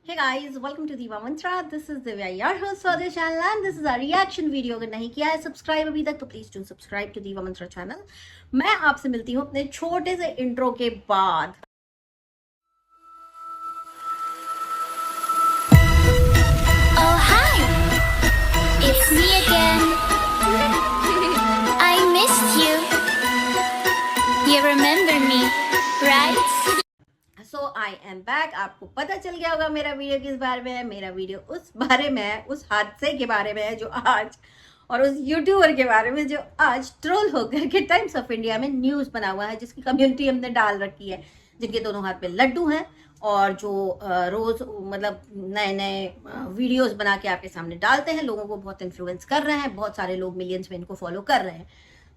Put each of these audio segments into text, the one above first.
Hey guys, welcome to Diva Mantra. This is Divya, your host for this channel, and this is a reaction video. अगर नहीं किया है subscribe अभी तक तो प्लीज डू सब्सक्राइब टू दीवा मंत्रा channel. मैं आपसे मिलती हूँ अपने छोटे से इंट्रो के बाद। Oh hi, it's me again. I missed you. You remember me, right? So I am back. आपको पता चल गया होगा मेरा वीडियो किस बारे में है। मेरा वीडियो उस बारे में है, उस हादसे के बारे में है जो आज, और उस यूट्यूबर के बारे में जो आज ट्रोल होकर के टाइम्स ऑफ इंडिया में न्यूज़ बना हुआ है, जिसकी कम्युनिटी हमने डाल रखी है, जिनके दोनों हाथ पे लड्डू हैं और जो रोज़ मतलब नए नए वीडियोस बना के आपके सामने डालते हैं, लोगों को बहुत इन्फ्लुएंस कर रहे हैं। बहुत सारे लोग मिलियंस में इनको फॉलो कर रहे हैं।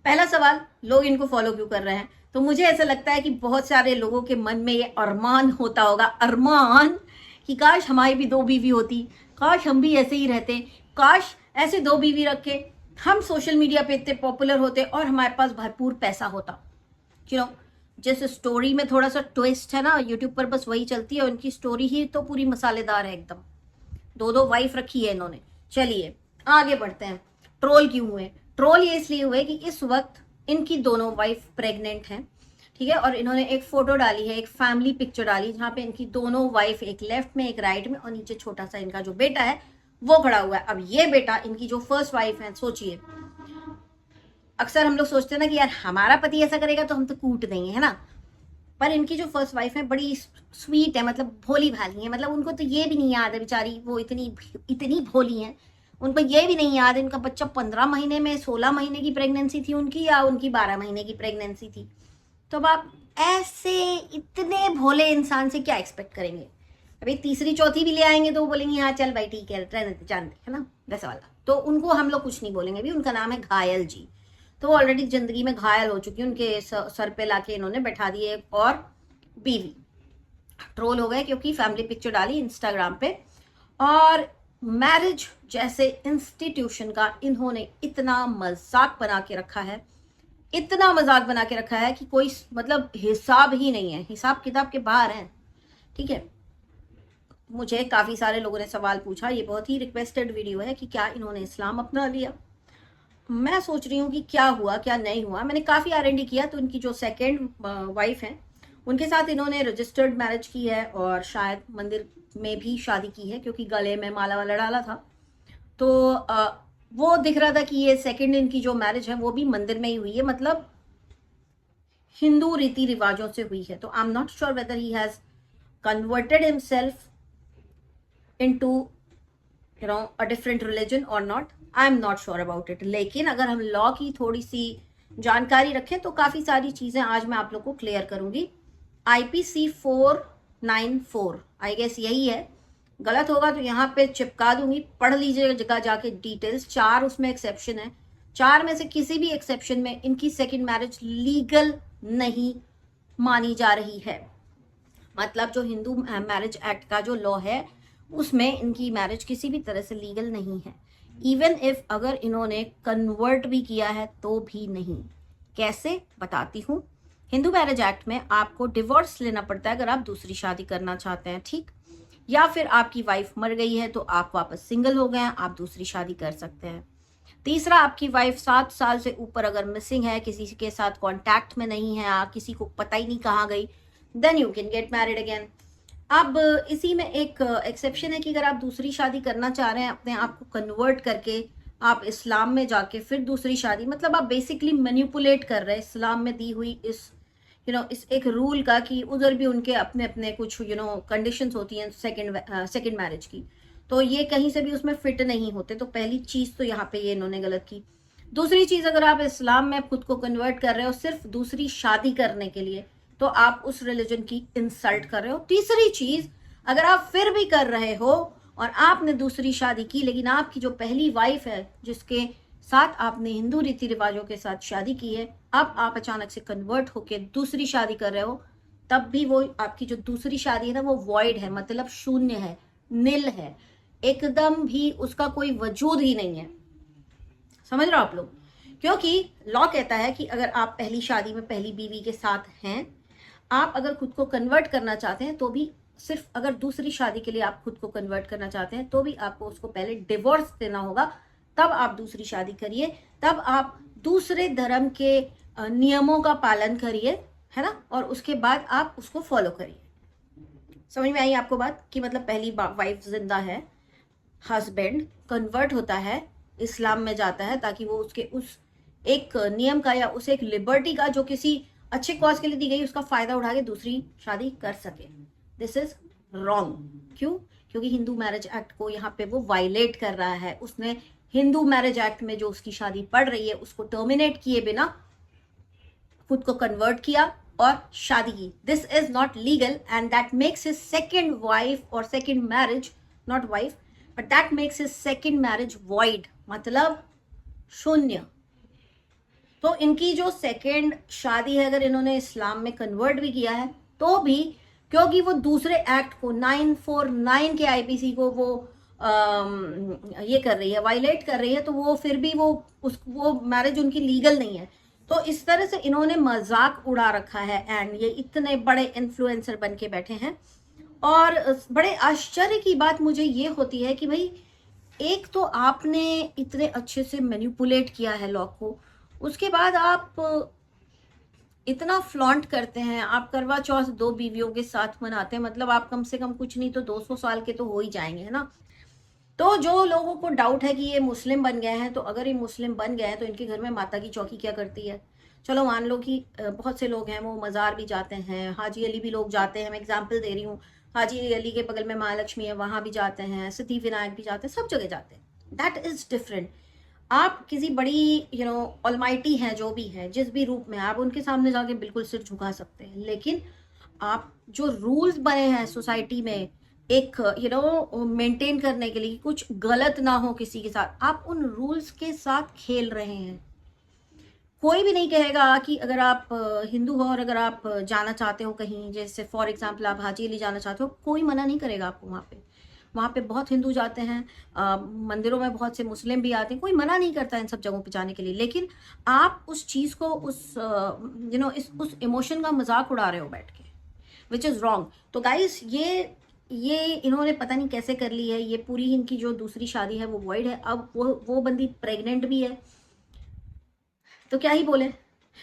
पहला सवाल, लोग इनको फॉलो क्यों कर रहे हैं? तो मुझे ऐसा लगता है कि बहुत सारे लोगों के मन में ये अरमान होता होगा, अरमान कि काश हमारी भी दो बीवी होती, काश हम भी ऐसे ही रहते, काश ऐसे दो बीवी रख के हम सोशल मीडिया पे इतने पॉपुलर होते और हमारे पास भरपूर पैसा होता। यू नो, जिस स्टोरी में थोड़ा सा ट्विस्ट है ना, यूट्यूब पर बस वही चलती है। उनकी स्टोरी ही तो पूरी मसालेदार है एकदम। दो दो वाइफ रखी है इन्होंने। चलिए आगे बढ़ते हैं। ट्रोल क्यों हुए? ट्रोल ये इसलिए हुए कि इस वक्त इनकी दोनों वाइफ प्रेग्नेंट हैं, ठीक है, और इन्होंने एक फोटो डाली है, एक फैमिली पिक्चर डाली जहाँ पे इनकी दोनों वाइफ, एक लेफ्ट में एक राइट में, और नीचे छोटा सा इनका जो बेटा है वो खड़ा हुआ है। अब ये बेटा इनकी जो फर्स्ट वाइफ है, सोचिए, अक्सर हम लोग सोचते हैं ना कि यार हमारा पति ऐसा करेगा तो हम तो कूट देंगे, है ना, पर इनकी जो फर्स्ट वाइफ है बड़ी स्वीट है, मतलब भोली भाली है। मतलब उनको तो ये भी नहीं याद है बेचारी, वो इतनी इतनी भोली है, उनको ये भी नहीं याद है इनका बच्चा 15 महीने में 16 महीने की प्रेगनेंसी थी उनकी, या उनकी 12 महीने की प्रेगनेंसी थी। तो अब आप ऐसे इतने भोले इंसान से क्या एक्सपेक्ट करेंगे? अभी तीसरी चौथी भी ले आएंगे तो वो बोलेंगे हाँ चल भाई ठीक है, जानते है ना, वैसा वाला। तो उनको हम लोग कुछ नहीं बोलेंगे। अभी उनका नाम है घायल जी। तो वो ऑलरेडी जिंदगी में घायल हो चुकी है। उनके सर पे लाके इन्होंने बैठा दिए और बीवी। ट्रोल हो गए क्योंकि फैमिली पिक्चर डाली इंस्टाग्राम पे, और मैरिज जैसे इंस्टीट्यूशन का इन्होंने इतना मजाक बना के रखा है, इतना मजाक बना के रखा है कि कोई मतलब हिसाब ही नहीं है, हिसाब किताब के बाहर है। ठीक है, मुझे काफी सारे लोगों ने सवाल पूछा, ये बहुत ही रिक्वेस्टेड वीडियो है, कि क्या इन्होंने इस्लाम अपना लिया। मैं सोच रही हूँ कि क्या हुआ क्या नहीं हुआ। मैंने काफी R&D किया, तो उनकी जो सेकेंड वाइफ है उनके साथ इन्होंने रजिस्टर्ड मैरिज की है, और शायद मंदिर में भी शादी की है, क्योंकि गले में माला वाला डाला था। तो वो दिख रहा था कि ये सेकंड इनकी जो मैरिज है वो भी मंदिर में ही हुई है, मतलब हिंदू रीति रिवाजों से हुई है। तो I am not sure whether he has converted himself into you know a different religion और not, I am not sure about it. लेकिन अगर हम लॉ की थोड़ी सी जानकारी रखें तो काफी सारी चीजें आज मैं आप लोग को क्लियर करूंगी। IPC 494 आई गेस यही है, गलत होगा तो यहाँ पे चिपका दूंगी, पढ़ लीजिएगा जगह जाके डिटेल्स। 4 उसमें एक्सेप्शन है, 4 में से किसी भी एक्सेप्शन में इनकी सेकंड मैरिज लीगल नहीं मानी जा रही है। मतलब जो हिंदू मैरिज एक्ट का जो लॉ है उसमें इनकी मैरिज किसी भी तरह से लीगल नहीं है। इवन इफ अगर इन्होंने कन्वर्ट भी किया है तो भी नहीं। कैसे, बताती हूँ। हिंदू मैरिज एक्ट में आपको डिवोर्स लेना पड़ता है अगर आप दूसरी शादी करना चाहते हैं, ठीक, या फिर आपकी वाइफ मर गई है तो आप वापस सिंगल हो गए हैं, आप दूसरी शादी कर सकते हैं। तीसरा, आपकी वाइफ 7 साल से ऊपर अगर मिसिंग है, किसी के साथ कांटेक्ट में नहीं है, किसी को पता ही नहीं कहाँ गई, then you can get married again. अब इसी में एक एक्सेप्शन है कि अगर आप दूसरी शादी करना चाह रहे हैं अपने आप को कन्वर्ट करके, आप इस्लाम में जाके फिर दूसरी शादी, मतलब आप बेसिकली मैनिपुलेट कर रहे हैं इस्लाम में दी हुई इस इस एक रूल का, कि उधर भी उनके अपने अपने कुछ कंडीशंस होती हैं सेकंड मैरिज की, तो ये कहीं से भी उसमें फिट नहीं होते। तो पहली चीज तो यहाँ पे ये इन्होंने गलत की। दूसरी चीज, अगर आप इस्लाम में खुद को कन्वर्ट कर रहे हो सिर्फ दूसरी शादी करने के लिए, तो आप उस रिलीजन की इंसल्ट कर रहे हो। तीसरी चीज, अगर आप फिर भी कर रहे हो और आपने दूसरी शादी की, लेकिन आपकी जो पहली वाइफ है जिसके साथ आपने हिंदू रीति रिवाजों के साथ शादी की है, अब आप अचानक से कन्वर्ट होके दूसरी शादी कर रहे हो, तब भी वो आपकी जो दूसरी शादी है ना वो वॉइड है, मतलब शून्य है, नील है, एकदम भी उसका कोई वजूद ही नहीं है। समझ रहे हो आप लोग? क्योंकि लॉ कहता है कि अगर आप पहली शादी में पहली बीवी के साथ हैं, आप अगर खुद को कन्वर्ट करना चाहते हैं तो भी सिर्फ अगर दूसरी शादी के लिए आप खुद को कन्वर्ट करना चाहते हैं तो भी आपको उसको पहले डिवोर्स देना होगा, तब आप दूसरी शादी करिए, तब आप दूसरे धर्म के नियमों का पालन करिए, है ना, और उसके बाद आप उसको फॉलो करिए। समझ में आई आपको बात कि मतलब पहली वाइफ जिंदा है, हस्बैंड कन्वर्ट होता है, इस्लाम में जाता है ताकि वो उसके उस एक नियम का या उस एक लिबर्टी का जो किसी अच्छे कॉज के लिए दी गई उसका फायदा उठा के दूसरी शादी कर सके। This is wrong. क्यों? क्योंकि हिंदू मैरिज एक्ट को यहाँ पे वो वायलेट कर रहा है। उसने हिंदू मैरिज एक्ट में जो उसकी शादी पड़ रही है उसको टर्मिनेट किए बिना खुद को कन्वर्ट किया और शादी की। This is not legal and that makes his second wife और second marriage, not wife but that makes his second marriage void, मतलब शून्य। तो इनकी जो सेकेंड शादी है अगर इन्होंने इस्लाम में कन्वर्ट भी किया है तो भी, क्योंकि वो दूसरे एक्ट को 949 के आईपीसी को वो ये कर रही है, वायलेट कर रही है, तो वो फिर भी वो मैरिज उनकी लीगल नहीं है। तो इस तरह से इन्होंने मजाक उड़ा रखा है एंड ये इतने बड़े इन्फ्लुएंसर बन के बैठे हैं। और बड़े आश्चर्य की बात मुझे ये होती है कि भाई एक तो आपने इतने अच्छे से मैनिपुलेट किया है लॉ को, उसके बाद आप इतना फ्लॉन्ट करते हैं। आप करवा चौथ 2 बीवियों के साथ मनाते हैं, मतलब आप कम से कम कुछ नहीं तो 200 साल के तो हो ही जाएंगे, है ना। तो जो लोगों को डाउट है कि ये मुस्लिम बन गए हैं, तो अगर ये मुस्लिम बन गए हैं तो इनके घर में माता की चौकी क्या करती है? चलो मान लो कि बहुत से लोग हैं वो मज़ार भी जाते हैं, हाजी अली भी लोग जाते हैं, मैं एग्जाम्पल दे रही हूँ। हाजी अली के बगल में महालक्ष्मी है, वहाँ भी जाते हैं, सिद्धि विनायक भी जाते हैं, सब जगह जाते हैं। That is different. आप किसी बड़ी ऑलमाइटी हैं, जो भी है, जिस भी रूप में, आप उनके सामने जाके बिल्कुल सिर झुका सकते हैं, लेकिन आप जो रूल्स बने हैं सोसाइटी में एक मेंटेन करने के लिए, कुछ गलत ना हो किसी के साथ, आप उन रूल्स के साथ खेल रहे हैं। कोई भी नहीं कहेगा कि अगर आप हिंदू हो और अगर आप जाना चाहते हो कहीं, जैसे फॉर एग्जाम्पल आप हाजी अली जाना चाहते हो, कोई मना नहीं करेगा आपको। वहाँ पे बहुत हिंदू जाते हैं, मंदिरों में बहुत से मुस्लिम भी आते हैं, कोई मना नहीं करता इन सब जगहों पे जाने के लिए। लेकिन आप उस चीज़ को, उस इमोशन का मजाक उड़ा रहे हो बैठ के, विच इज़ रॉन्ग। तो गाइस ये इन्होंने पता नहीं कैसे कर ली है, ये पूरी इनकी जो दूसरी शादी है वो वॉइड है। अब वो बंदी प्रेग्नेंट भी है, तो क्या ही बोले।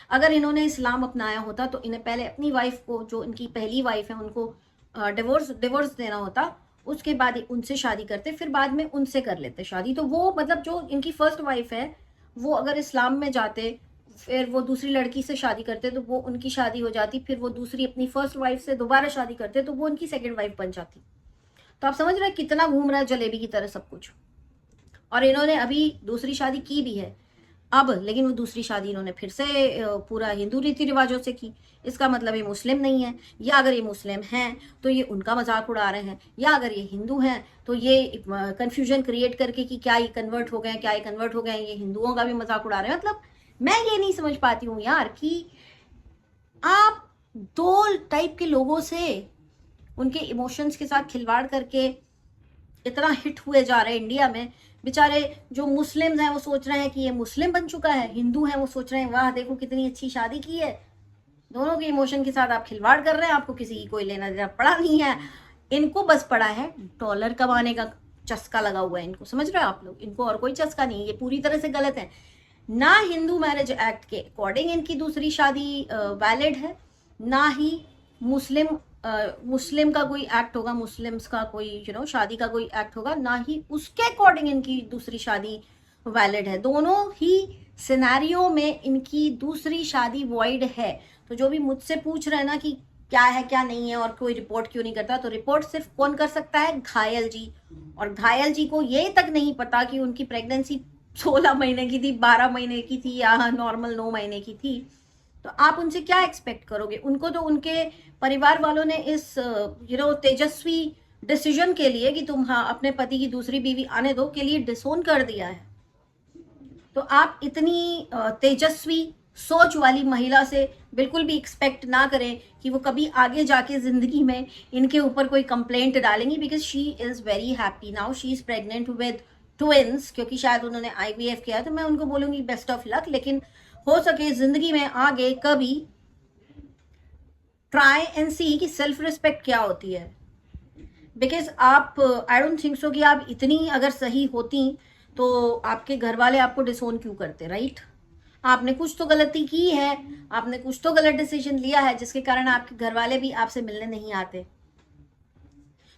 अगर इन्होंने इस्लाम अपनाया होता तो इन्हें पहले अपनी वाइफ को, जो इनकी पहली वाइफ है, उनको डिवोर्स देना होता, उसके बाद ही उनसे शादी करते, फिर बाद में उनसे कर लेते शादी। तो वो मतलब जो इनकी फर्स्ट वाइफ है वो अगर इस्लाम में जाते, फिर वो दूसरी लड़की से शादी करते तो वो उनकी शादी हो जाती, फिर वो दूसरी अपनी फर्स्ट वाइफ से दोबारा शादी करते तो वो उनकी सेकेंड वाइफ बन जाती। तो आप समझ रहे हैं कितना घूम रहा है जलेबी की तरह सब कुछ। और इन्होंने अभी दूसरी शादी की भी है अब, लेकिन वो दूसरी शादी इन्होंने फिर से पूरा हिंदू रीति रिवाजों से की। इसका मतलब ये मुस्लिम नहीं है, या अगर ये मुस्लिम हैं तो ये उनका मजाक उड़ा रहे हैं, या अगर ये हिंदू हैं तो ये कंफ्यूजन क्रिएट करके कि क्या ये कन्वर्ट हो गए, क्या ये कन्वर्ट हो गए, ये हिंदुओं का भी मजाक उड़ा रहे हैं। मतलब मैं ये नहीं समझ पाती हूँ यार कि आप 2 टाइप के लोगों से उनके इमोशंस के साथ खिलवाड़ करके इतना हिट हुए जा रहे हैं इंडिया में। बेचारे जो मुस्लिम्स हैं वो सोच रहे हैं कि ये मुस्लिम बन चुका है, हिंदू हैं वो सोच रहे हैं वाह देखो कितनी अच्छी शादी की है। दोनों के इमोशन के साथ आप खिलवाड़ कर रहे हैं, आपको किसी की कोई लेना देना पड़ा नहीं है। इनको बस पड़ा है डॉलर कमाने का चस्का लगा हुआ है इनको, समझ रहे हो आप लोग? इनको और कोई चस्का नहीं, ये पूरी तरह से गलत है। ना हिंदू मैरिज एक्ट के अकॉर्डिंग इनकी दूसरी शादी वैलिड है, ना ही मुस्लिम का कोई एक्ट होगा, मुस्लिम्स का कोई शादी का कोई एक्ट होगा, ना ही उसके अकॉर्डिंग इनकी दूसरी शादी वैलिड है। दोनों ही सिनेरियो में इनकी दूसरी शादी वॉइड है। तो जो भी मुझसे पूछ रहे हैं ना कि क्या है क्या नहीं है और कोई रिपोर्ट क्यों नहीं करता, तो रिपोर्ट सिर्फ कौन कर सकता है? घायल जी। और घायल जी को ये तक नहीं पता कि उनकी प्रेगनेंसी 16 महीने की थी, 12 महीने की थी, या नॉर्मल 9 महीने की थी। तो आप उनसे क्या एक्सपेक्ट करोगे? उनको तो उनके परिवार वालों ने इस तेजस्वी डिसीजन के लिए कि तुम अपने पति की दूसरी बीवी आने दो के लिए डिसोन कर दिया है। तो आप इतनी तेजस्वी सोच वाली महिला से बिल्कुल भी एक्सपेक्ट ना करें कि वो कभी आगे जाके जिंदगी में इनके ऊपर कोई कंप्लेंट डालेंगी, because she is very happy now, she is pregnant with twins, क्योंकि शायद उन्होंने IVF किया। तो मैं उनको बोलूंगी बेस्ट ऑफ लक, लेकिन हो सके जिंदगी में आगे कभी ट्राई एंड सी कि सेल्फ रिस्पेक्ट क्या होती है। बिकॉज आप आई डोंट थिंक सो कि आप इतनी अगर सही होती तो आपके घर वाले आपको डिसोन क्यों करते, राइट? आपने कुछ तो गलती की है, आपने कुछ तो गलत डिसीजन लिया है जिसके कारण आपके घर वाले भी आपसे मिलने नहीं आते।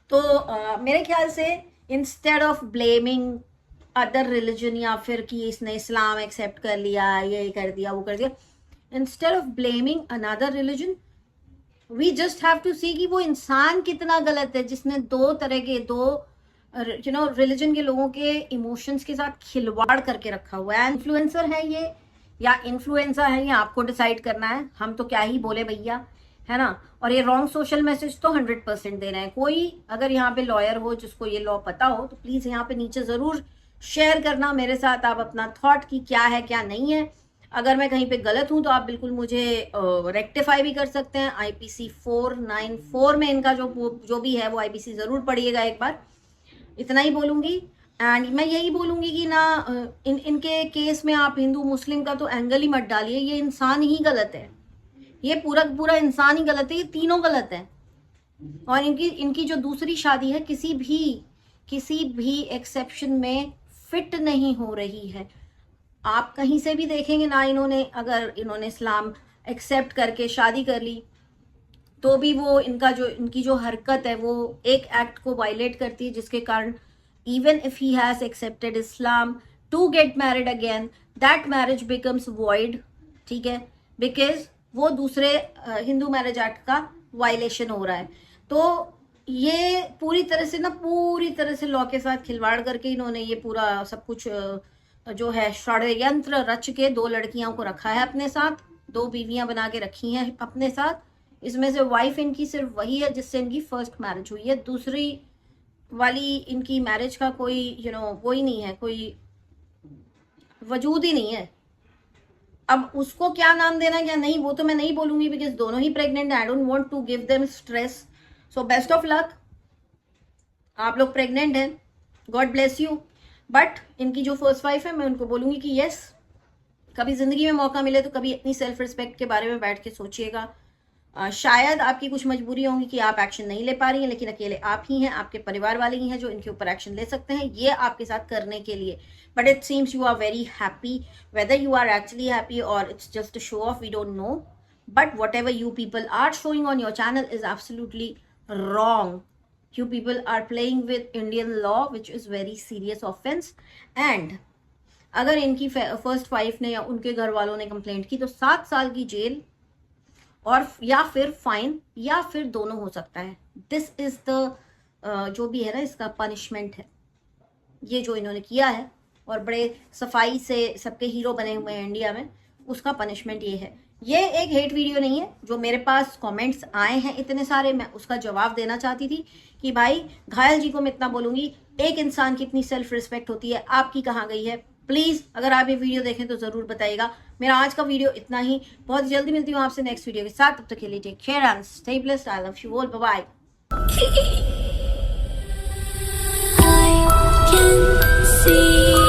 तो मेरे ख्याल से instead of blaming other religion या फिर कि इसने इस्लाम एक्सेप्ट कर लिया, ये कर दिया, वो कर दिया, instead of blaming another religion we just have to see कि वो इंसान कितना गलत है जिसने दो तरह के रिलीजन के लोगों के इमोशंस के साथ खिलवाड़ करके रखा हुआ है। इन्फ्लुएंसर है ये या इन्फ्लुएंसर है, ये आपको डिसाइड करना है, हम तो क्या ही बोले भैया, है ना? और ये रॉन्ग सोशल मैसेज तो 100% दे रहे हैं। कोई अगर यहाँ पे लॉयर हो जिसको ये लॉ पता हो तो प्लीज यहाँ पे नीचे जरूर शेयर करना मेरे साथ आप अपना थॉट कि क्या है क्या नहीं है। अगर मैं कहीं पे गलत हूं तो आप बिल्कुल मुझे रेक्टिफाई भी कर सकते हैं। IPC 494 में इनका जो भी है वो IPC जरूर पढ़िएगा एक बार, इतना ही बोलूंगी। एंड मैं यही बोलूंगी कि ना इनके केस में आप हिंदू मुस्लिम का तो एंगल ही मत डालिए, ये इंसान ही गलत है, ये पूरा इंसान ही गलत है, ये तीनों गलत है। और इनकी जो दूसरी शादी है किसी भी एक्सेप्शन में फिट नहीं हो रही है। आप कहीं से भी देखेंगे ना, अगर इन्होंने इस्लाम एक्सेप्ट करके शादी कर ली तो भी वो इनकी जो हरकत है वो एक एक्ट को वायलेट करती है, जिसके कारण even if he has accepted Islam to get married again that marriage becomes void, ठीक है, बिकॉज वो दूसरे हिंदू मैरिज एक्ट का वायलेशन हो रहा है। तो ये पूरी तरह से लॉ के साथ खिलवाड़ करके इन्होंने ये पूरा सब कुछ जो है षड्यंत्र रच के 2 लड़कियों को रखा है अपने साथ, 2 बीवियां बना के रखी हैं अपने साथ। इसमें से वाइफ इनकी सिर्फ वही है जिससे इनकी फर्स्ट मैरिज हुई है, दूसरी वाली इनकी मैरिज का कोई वो ही नहीं है, कोई वजूद ही नहीं है। अब उसको क्या नाम देना क्या नहीं वो तो मैं नहीं बोलूंगी, बिकॉज दोनों ही प्रेग्नेंट है। I don't want to give them stress, so best of luck. आप लोग प्रेग्नेंट हैं, गॉड ब्लेस यू। बट इनकी जो फर्स्ट वाइफ है मैं उनको बोलूंगी कि यस, कभी जिंदगी में मौका मिले तो कभी अपनी सेल्फ रिस्पेक्ट के बारे में बैठ के सोचिएगा। शायद आपकी कुछ मजबूरी होंगी कि आप एक्शन नहीं ले पा रही हैं, लेकिन अकेले आप ही हैं, आपके परिवार वाले ही हैं जो इनके ऊपर एक्शन ले सकते हैं ये आपके साथ करने के लिए। But it seems you are very happy, whether you are actually happy और it's just a show off, we don't know. But whatever you people are showing on your channel is absolutely wrong. You people are playing with Indian law, which is very serious offense. And अगर इनकी first wife ने या उनके घर वालों ने complaint की तो 7 साल की जेल और या फिर फाइन या फिर दोनों हो सकता है। दिस इज द जो भी है ना इसका पनिशमेंट है, ये जो इन्होंने किया है और बड़े सफाई से सबके हीरो बने हुए हैं इंडिया में, उसका पनिशमेंट ये है। ये एक हेट वीडियो नहीं है, जो मेरे पास कमेंट्स आए हैं इतने सारे, मैं उसका जवाब देना चाहती थी कि भाई घायल जी को मैं इतना बोलूंगी, एक इंसान की इतनी सेल्फ रिस्पेक्ट होती है, आपकी कहाँ गई है? प्लीज अगर आप ये वीडियो देखें तो जरूर बताइएगा। मेरा आज का वीडियो इतना ही, बहुत जल्दी मिलती हूँ आपसे नेक्स्ट वीडियो के साथ, तब तक के लिए take care and stay blessed. I love you all, bye bye. I can see